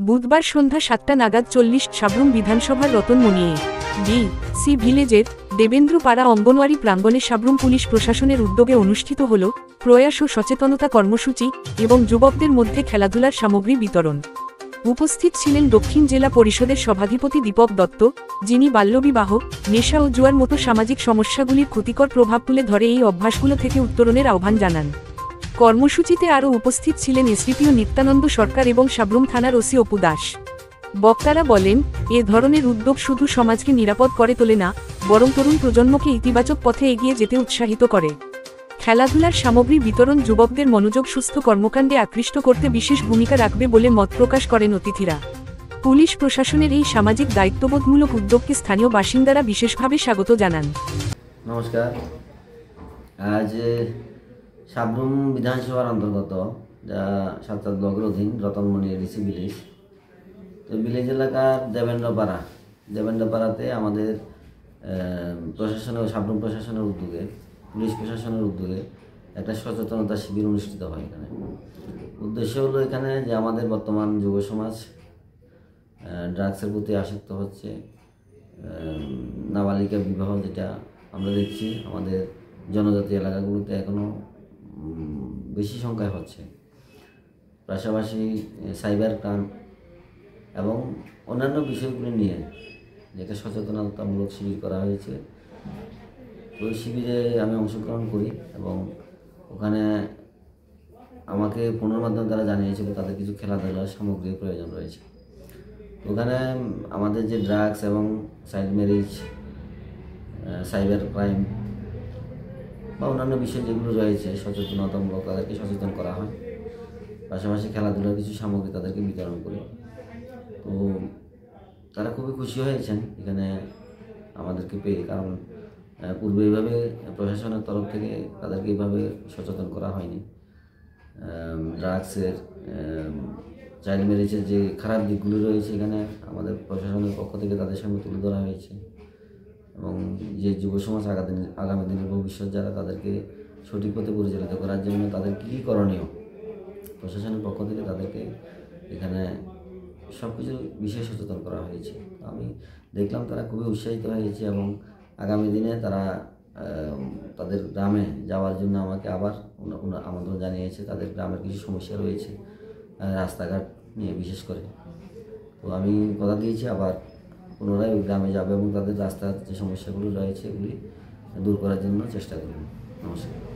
বুধবার সন্ধ্যা ৭টা নাগাদ ৪০ সাবরুম বিধানসভার রতনমণিয়ে সি ভিলেজের দেবেন্দ্রপাড়া অঙ্গনওয়াড়ি প্রাঙ্গণে সাবরুম পুলিশ প্রশাসনের উদ্যোগে অনুষ্ঠিত হল প্রয়াস ও সচেতনতা কর্মসূচি এবং যুবকদের মধ্যে খেলাধুলার সামগ্রী বিতরণ। উপস্থিত ছিলেন দক্ষিণ জেলা পরিষদের সভাধিপতি দীপক দত্ত, যিনি বাল্যবিবাহ, নেশা ও জুয়ার মতো সামাজিক সমস্যাগুলির ক্ষতিকর প্রভাব তুলে ধরে এই অভ্যাসগুলো থেকে উত্তরণের আহ্বান জানান। কর্মসূচিতে আরও উপস্থিত ছিলেন এসডিপিও নিত্যানন্দ সরকার এবং সাবরুম থানার ওসি অপু দাস। বক্তারা বলেন, এ ধরনের উদ্যোগ শুধু সমাজকে নিরাপদ করে তোলে না, বরং তরুণ প্রজন্মকে ইতিবাচক পথে এগিয়ে যেতে উৎসাহিত করে। খেলাধুলার সামগ্রী বিতরণ যুবকদের মনোযোগ সুস্থ কর্মকাণ্ডে আকৃষ্ট করতে বিশেষ ভূমিকা রাখবে বলে মত প্রকাশ করেন অতিথিরা। পুলিশ প্রশাসনের এই সামাজিক দায়িত্ববোধমূলক উদ্যোগকে স্থানীয় বাসিন্দারা বিশেষভাবে স্বাগত জানান। নমস্কার। আজ সাবরুম বিধানসভার অন্তর্গত যা সাতটা ব্লকের অধীন রতনমণি ডিসি ভিলেজ, তো ভিলেজ এলাকার দেবেন্দ্রপাড়াতে আমাদের সাবরুম প্রশাসনের উদ্যোগে, পুলিশ প্রশাসনের উদ্যোগে একটা সচেতনতা শিবির অনুষ্ঠিত হয়। এখানে উদ্দেশ্য হলো এখানে যে আমাদের বর্তমান যুব সমাজ ড্রাগসের প্রতি আসক্ত হচ্ছে, নাবালিকা বিবাহ যেটা আমরা দেখছি আমাদের জনজাতি এলাকাগুলোতে এখনও বেশি সংখ্যায় হচ্ছে। পাশাপাশি সাইবার ক্রাইম এবং অন্যান্য বিষয়গুলি নিয়ে যেটা সচেতনতামূলক শিবির করা হয়েছে। তো ওই শিবিরে আমি অংশগ্রহণ করি এবং ওখানে আমাকে ফোনের মাধ্যমে তারা জানিয়েছিল তাদের কিছু খেলাধুলার সামগ্রীর প্রয়োজন রয়েছে। ওখানে আমাদের যে ড্রাগস এবং চাইল্ড ম্যারেজ, সাইবার ক্রাইম বা অন্যান্য বিষয় যেগুলো রয়েছে সচেতনতামূলক, তাদেরকে সচেতন করা হয়। পাশাপাশি খেলাধুলার কিছু সামগ্রী তাদেরকে বিতরণ করি। তো তারা খুবই খুশি হয়েছেন এখানে আমাদেরকে পেয়ে, কারণ পূর্বে এইভাবে প্রশাসনের তরফ থেকে তাদেরকে এইভাবে সচেতন করা হয়নি। ড্রাগসের, চাইল্ড ম্যারেজের যে খারাপ দিকগুলো রয়েছে এখানে আমাদের প্রশাসনের পক্ষ থেকে তাদের সামনে তুলে ধরা হয়েছে এবং যে যুব সমাজ আগামী দিনের ভবিষ্যৎ যারা, তাদেরকে সঠিক পথে পরিচালিত করার জন্য তাদের কী করণীয় প্রশাসনের পক্ষ থেকে তাদেরকে এখানে সব কিছু বিষয়ে সচেতন করা হয়েছে। আমি দেখলাম তারা খুবই উৎসাহিত হয়েছে এবং আগামী দিনে তারা তাদের গ্রামে যাওয়ার জন্য আমাকে আবার আমন্ত্রণ জানিয়েছে। তাদের গ্রামের কিছু সমস্যা রয়েছে রাস্তাঘাট নিয়ে বিশেষ করে। তো আমি কথা দিয়েছি আবার পুনরায় ওই গ্রামে যাবে এবং তাদের রাস্তার যে সমস্যাগুলো রয়েছে এগুলি দূর করার জন্য চেষ্টা করব। নমস্কার।